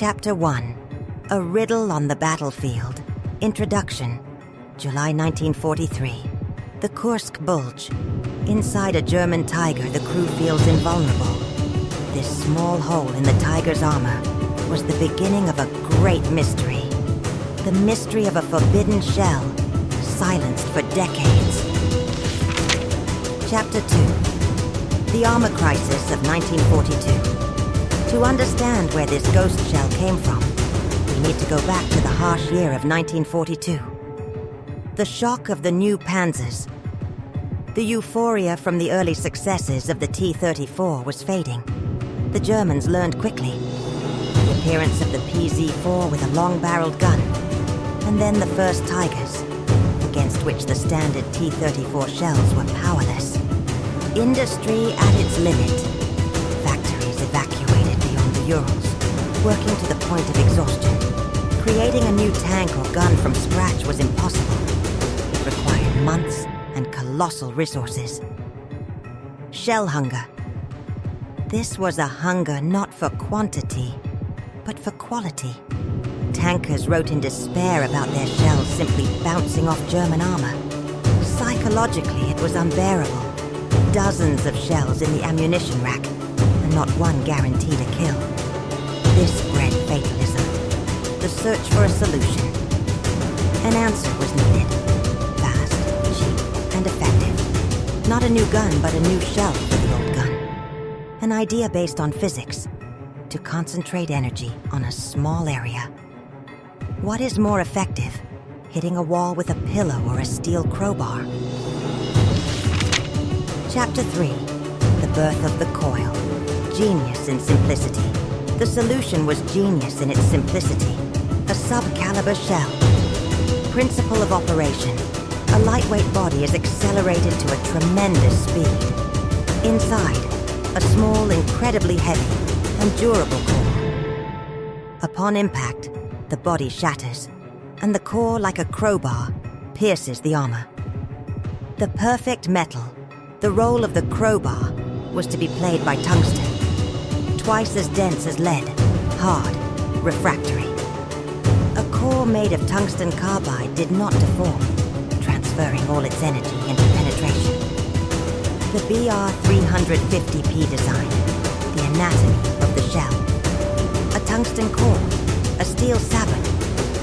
Chapter 1. A Riddle on the Battlefield. Introduction. July 1943. The Kursk Bulge. Inside a German Tiger, the crew feels invulnerable. This small hole in the Tiger's armor was the beginning of a great mystery. The mystery of a forbidden shell, silenced for decades. Chapter 2. The Armor Crisis of 1942. To understand where this ghost shell came from, we need to go back to the harsh year of 1942. The shock of the new Panzers. The euphoria from the early successes of the T-34 was fading. The Germans learned quickly. The appearance of the PZ-4 with a long-barreled gun, and then the first Tigers, against which the standard T-34 shells were powerless. Industry at its limit. Factories evacuated beyond the Urals, working to the point of exhaustion. Creating a new tank or gun from scratch was impossible. It required months and colossal resources. Shell hunger. This was a hunger not for quantity, but for quality. Tankers wrote in despair about their shells simply bouncing off German armor. Psychologically, it was unbearable. Dozens of shells in the ammunition rack, and not one guaranteed a kill. This bred fatalism. The search for a solution. An answer was needed. Fast, cheap, and effective. Not a new gun, but a new shell for the old gun. An idea based on physics. To concentrate energy on a small area. What is more effective? Hitting a wall with a pillow or a steel crowbar? Chapter 3. The Birth of the Coil. Genius in simplicity. The solution was genius in its simplicity. A sub-caliber shell. Principle of operation. A lightweight body is accelerated to a tremendous speed. Inside, a small, incredibly heavy, and durable core. Upon impact, the body shatters, and the core, like a crowbar, pierces the armor. The perfect metal, the role of the crowbar, was to be played by tungsten. Twice as dense as lead, hard, refractory. A core made of tungsten carbide did not deform, transferring all its energy into penetration. The BR-350P design, the anatomy of the shell. A tungsten core, a steel sabot,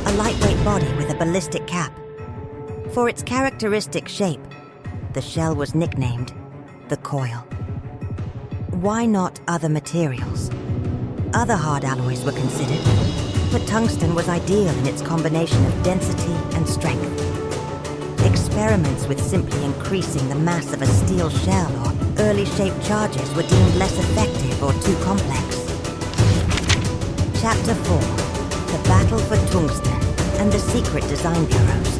a lightweight body with a ballistic cap. For its characteristic shape, the shell was nicknamed the Coil. Why not other materials? Other hard alloys were considered, but tungsten was ideal in its combination of density and strength. Experiments with simply increasing the mass of a steel shell or early-shaped charges were deemed less effective or too complex. Chapter 4. The Battle for Tungsten and the Secret Design Bureaus.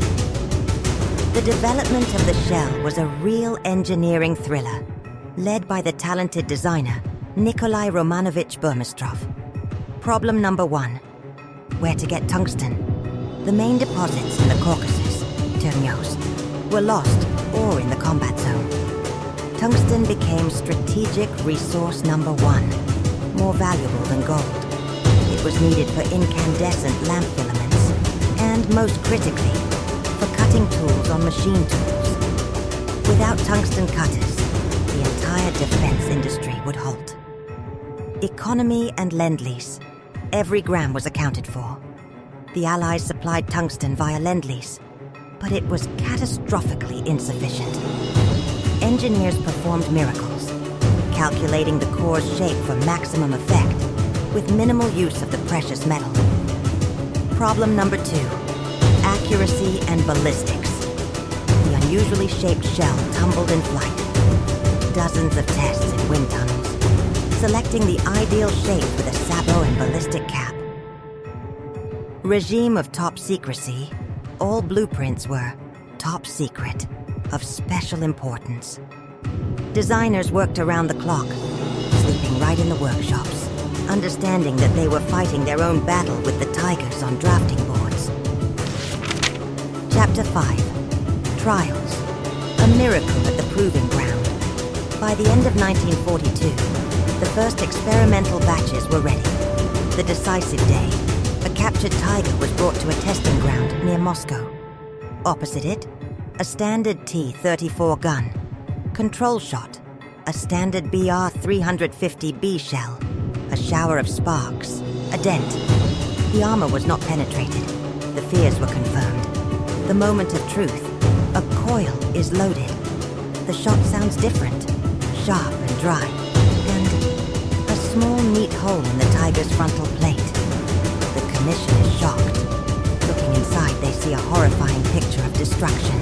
The development of the shell was a real engineering thriller, led by the talented designer Nikolai Romanovich Burmistrov. Problem number 1. Where to get tungsten? The main deposits in the Caucasus, Ternios, were lost or in the combat zone. Tungsten became strategic resource number 1, more valuable than gold. It was needed for incandescent lamp filaments, and most critically, for cutting tools on machine tools. Without tungsten cutters, the entire defense industry would halt. Economy and Lend-Lease. Every gram was accounted for. The Allies supplied tungsten via Lend-Lease, but it was catastrophically insufficient. Engineers performed miracles, calculating the core's shape for maximum effect, with minimal use of the precious metal. Problem number 2. Accuracy and ballistics. The unusually shaped shell tumbled in flight. Dozens of tests in wind tunnels, selecting the ideal shape for the sabot and ballistic cap. Regime of top secrecy. All blueprints were top secret, of special importance. Designers worked around the clock, sleeping right in the workshops, understanding that they were fighting their own battle with the Tigers on drafting boards. Chapter 5. Trials. A miracle at the proving ground. By the end of 1942, the first experimental batches were ready. The decisive day, a captured Tiger was brought to a testing ground near Moscow. Opposite it, a standard T-34 gun. Control shot, a standard BR-350B shell. A shower of sparks, a dent. The armor was not penetrated. The fears were confirmed. The moment of truth. A coil is loaded. The shot sounds different, sharp and dry, and a small neat hole in the Tiger's frontal plate. The commission is shocked. Looking inside, they see a horrifying picture of destruction.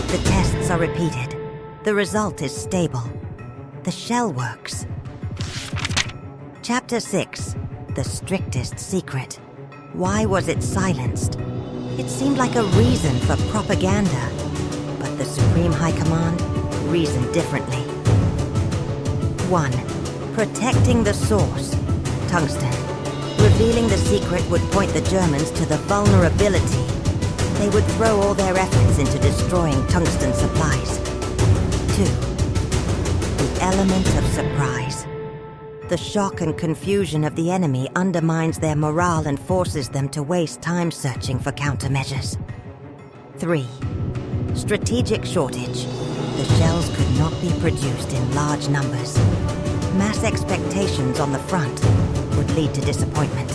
The tests are repeated. The result is stable. The shell works. Chapter 6. The strictest secret. Why was it silenced? It seemed like a reason for propaganda, but the Supreme High Command reasoned differently. 1. Protecting the source. Tungsten. Revealing the secret would point the Germans to the vulnerability. They would throw all their efforts into destroying tungsten supplies. 2. The element of surprise. The shock and confusion of the enemy undermines their morale and forces them to waste time searching for countermeasures. 3. Strategic shortage. The shells could not be produced in large numbers. Mass expectations on the front would lead to disappointment.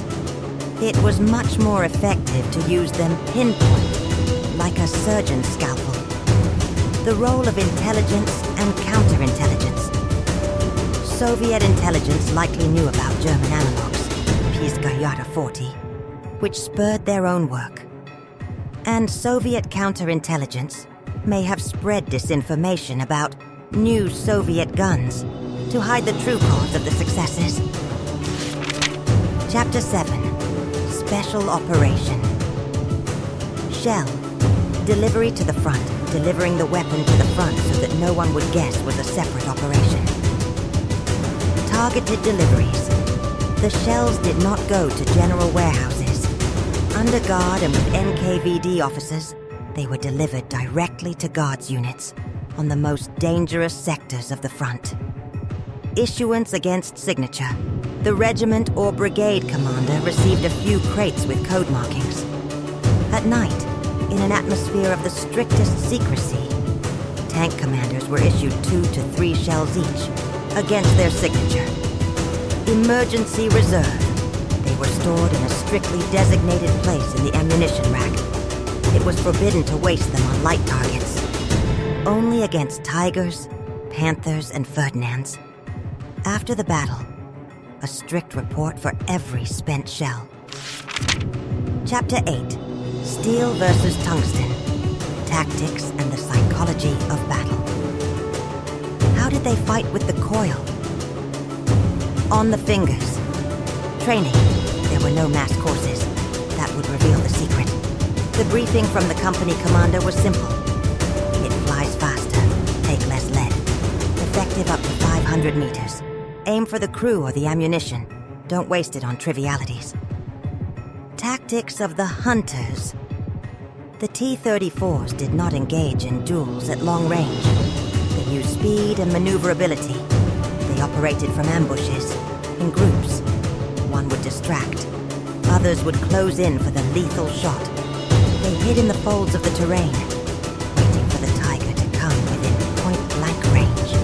It was much more effective to use them pinpoint, like a surgeon's scalpel. The role of intelligence and counterintelligence. Soviet intelligence likely knew about German analogs, Piskayata 40, which spurred their own work. And Soviet counterintelligence may have spread disinformation about new Soviet guns to hide the true cause of the successes. Chapter 7. Special Operation. Shell. Delivery to the front, delivering the weapon to the front so that no one would guess was a separate operation. Targeted deliveries. The shells did not go to general warehouses. Under guard and with NKVD officers, they were delivered directly to guards units on the most dangerous sectors of the front. Issuance against signature. The regiment or brigade commander received a few crates with code markings. At night, in an atmosphere of the strictest secrecy, tank commanders were issued 2 to 3 shells each, against their signature. Emergency reserve. They were stored in a strictly designated place in the ammunition rack. It was forbidden to waste them on light targets. Only against Tigers, Panthers, and Ferdinands. After the battle, a strict report for every spent shell. Chapter 8. Steel versus Tungsten. Tactics and the psychology of battle. How did they fight with the Coil? On the fingers. Training. There were no mass courses. That would reveal the secret. The briefing from the company commander was simple. It flies faster, take less lead. Effective up to 500 meters. Aim for the crew or the ammunition. Don't waste it on trivialities. Tactics of the hunters. The T-34s did not engage in duels at long range. They used speed and maneuverability. They operated from ambushes, in groups. One would distract. Others would close in for the lethal shot. They hid in the folds of the terrain, waiting for the Tiger to come within point-blank range.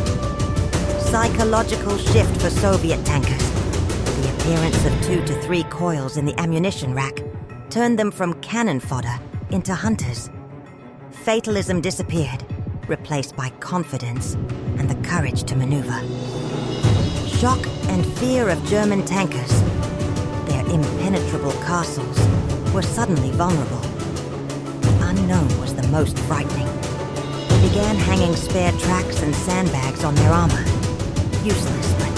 Psychological shift for Soviet tankers. The appearance of 2 to 3 coils in the ammunition rack turned them from cannon fodder into hunters. Fatalism disappeared, replaced by confidence and the courage to maneuver. Shock and fear of German tankers. Their impenetrable castles were suddenly vulnerable. The unknown was the most frightening. They began hanging spare tracks and sandbags on their armor. Useless, but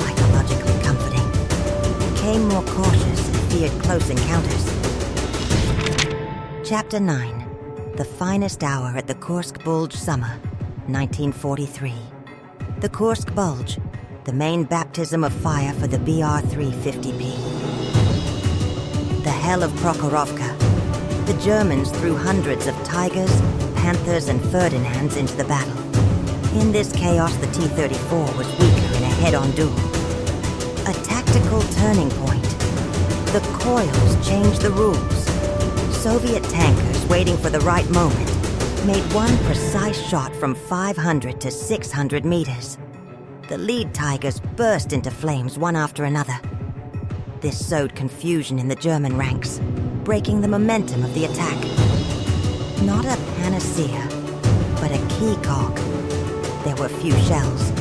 psychologically comforting. Became more cautious and feared close encounters. Chapter 9. The finest hour at the Kursk Bulge summer, 1943. The Kursk Bulge, the main baptism of fire for the BR-350B. The hell of Prokhorovka. The Germans threw hundreds of Tigers, Panthers, and Ferdinands into the battle. In this chaos, the T-34 was weaker in a head-on duel. A tactical turning point. The Coils changed the rules. Soviet tankers waiting for the right moment made one precise shot from 500 to 600 meters. The lead Tigers burst into flames one after another. This sowed confusion in the German ranks, breaking the momentum of the attack. Not a panacea, but a key cog. There were few shells.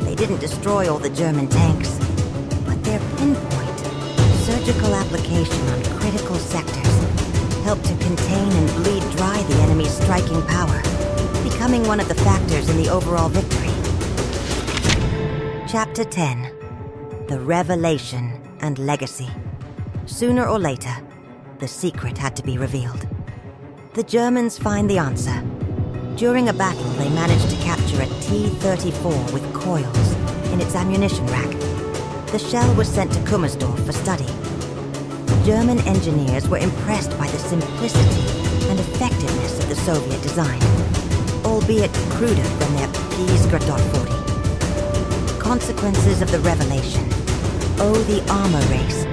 They didn't destroy all the German tanks, but their pinpoint, surgical application on critical sectors helped to contain and bleed dry the enemy's striking power, becoming one of the factors in the overall victory. Chapter 10. The Revelation and Legacy. Sooner or later, the secret had to be revealed. The Germans find the answer. During a battle, they managed to capture a T-34 with coils in its ammunition rack. The shell was sent to Kummersdorf for study. German engineers were impressed by the simplicity and effectiveness of the Soviet design, albeit cruder than their P-40. Consequences of the revelation. Oh, the armor race.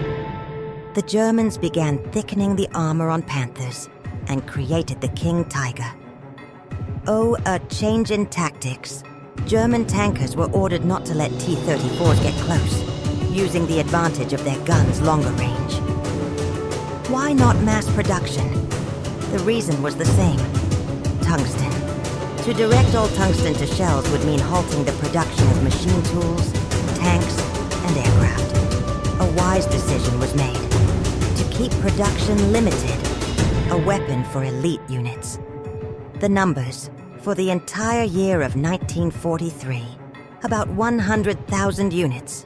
The Germans began thickening the armor on Panthers and created the King Tiger. Oh, a change in tactics. German tankers were ordered not to let T-34s get close, using the advantage of their guns' longer range. Why not mass production? The reason was the same. Tungsten. To direct all tungsten to shells would mean halting the production of machine tools, tanks, and aircraft. A wise decision was made. To keep production limited, a weapon for elite units. The numbers, for the entire year of 1943, about 100,000 units.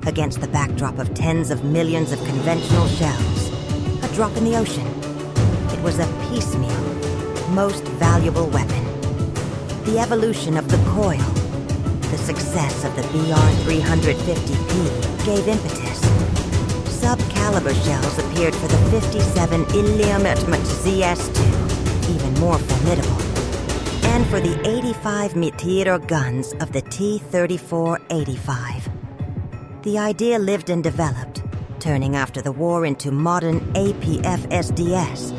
Against the backdrop of tens of millions of conventional shells, a drop in the ocean. It was a piecemeal, most valuable weapon. The evolution of the Coil, the success of the BR-350P gave impetus. Sub-caliber shells appeared for the 57 mm ZS-2, even more formidable, and for the 85 Meteor guns of the T-34-85. The idea lived and developed, turning after the war into modern APFSDS,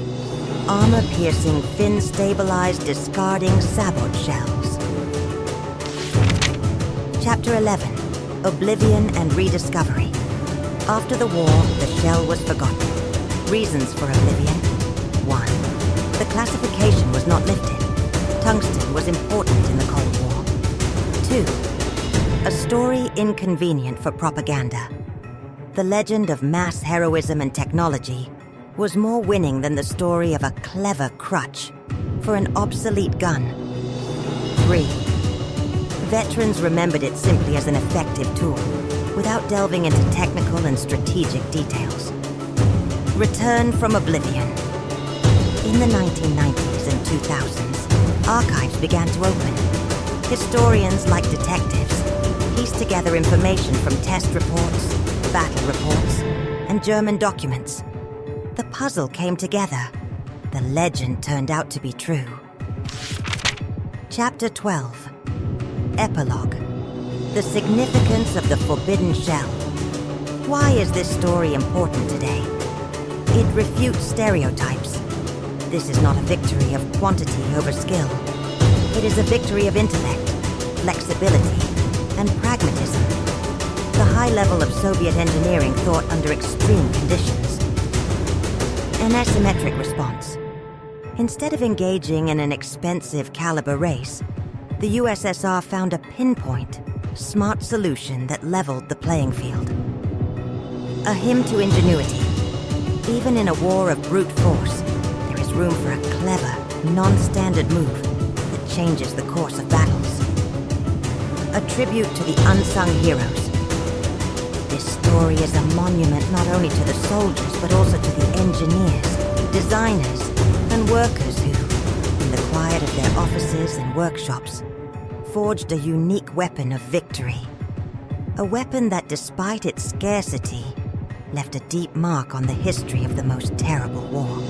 armor-piercing, fin-stabilized, discarding sabot shells. Chapter 11. Oblivion and Rediscovery. After the war, the shell was forgotten. Reasons for oblivion. 1. The classification was not lifted. Tungsten was important in the Cold War. 2. A story inconvenient for propaganda. The legend of mass heroism and technology was more winning than the story of a clever crutch for an obsolete gun. 3. Veterans remembered it simply as an effective tool, without delving into technical and strategic details. Return from oblivion. In the 1990s and 2000s, archives began to open. Historians, like detectives, pieced together information from test reports, battle reports, and German documents. The puzzle came together. The legend turned out to be true. Chapter 12. Epilogue. The significance of the Forbidden Shell. Why is this story important today? It refutes stereotypes. This is not a victory of quantity over skill. It is a victory of intellect, flexibility, and pragmatism. The high level of Soviet engineering thought under extreme conditions. An asymmetric response. Instead of engaging in an expensive caliber race, the USSR found a pinpoint, smart solution that leveled the playing field. A hymn to ingenuity. Even in a war of brute force, there is room for a clever, non-standard move that changes the course of battles. A tribute to the unsung heroes. This story is a monument not only to the soldiers, but also to the engineers, designers, and workers who, in the quiet of their offices and workshops, forged a unique weapon of victory. A weapon that, despite its scarcity, left a deep mark on the history of the most terrible war.